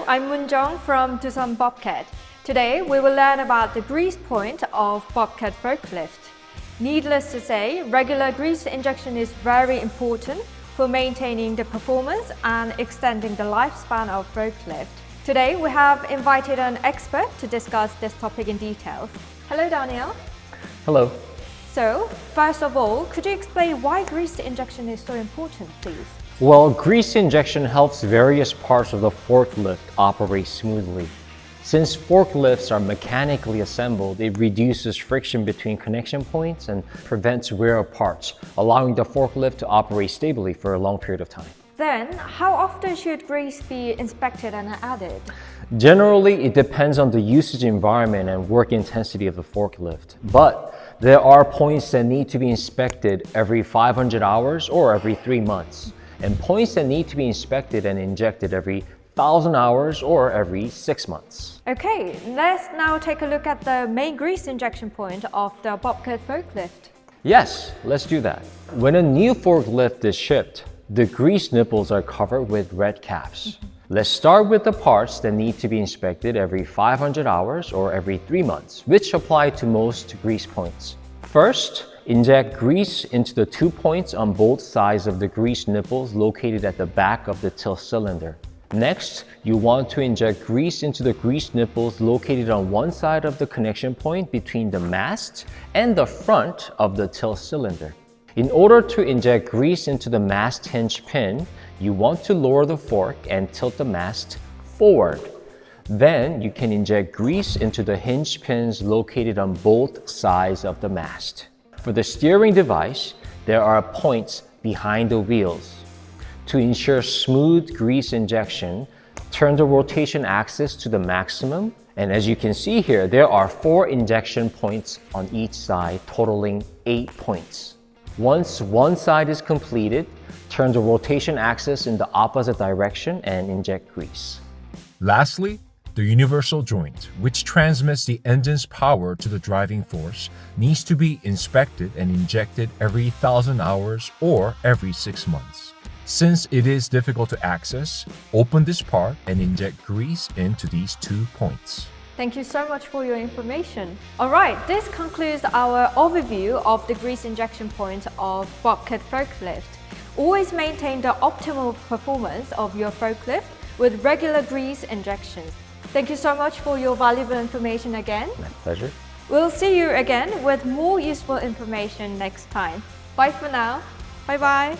I'm Moonjong from Tucson Bobcat. Today, we will learn about the grease point of Bobcat Forklift. Needless to say, regular grease injection is very important for maintaining the performance and extending the lifespan of forklift. Today, we have invited an expert to discuss this topic in detail. Hello, Daniel. Hello. So, first of all, could you explain why grease injection is so important, please? Well, grease injection helps various parts of the forklift operate smoothly. Since forklifts are mechanically assembled, it reduces friction between connection points and prevents wear of parts, allowing the forklift to operate stably for a long period of time. Then, how often should grease be inspected and added? Generally, it depends on the usage environment and work intensity of the forklift, but there are points that need to be inspected every 500 hours or every 3 months, and points that need to be inspected and injected every 1,000 hours or every 6 months. Okay, let's now take a look at the main grease injection point of the Bobcat forklift. Yes, let's do that. When a new forklift is shipped, the grease nipples are covered with red caps. Let's start with the parts that need to be inspected every 500 hours or every 3 months, which apply to most grease points. First, inject grease into the 2 points on both sides of the grease nipples located at the back of the tilt cylinder. Next, you want to inject grease into the grease nipples located on one side of the connection point between the mast and the front of the tilt cylinder. In order to inject grease into the mast hinge pin, you want to lower the fork and tilt the mast forward. Then you can inject grease into the hinge pins located on both sides of the mast. For the steering device, there are points behind the wheels. To ensure smooth grease injection, turn the rotation axis to the maximum. And as you can see here, there are 4 injection points on each side, totaling 8 points. Once one side is completed, turn the rotation axis in the opposite direction and inject grease. Lastly, the universal joint, which transmits the engine's power to the driving force, needs to be inspected and injected every 1,000 hours or every 6 months. Since it is difficult to access, open this part and inject grease into these 2 points. Thank you so much for your information. Alright, this concludes our overview of the grease injection point of Bobcat forklift. Always maintain the optimal performance of your forklift with regular grease injections. Thank you so much for your valuable information again. My pleasure. We'll see you again with more useful information next time. Bye for now. Bye bye.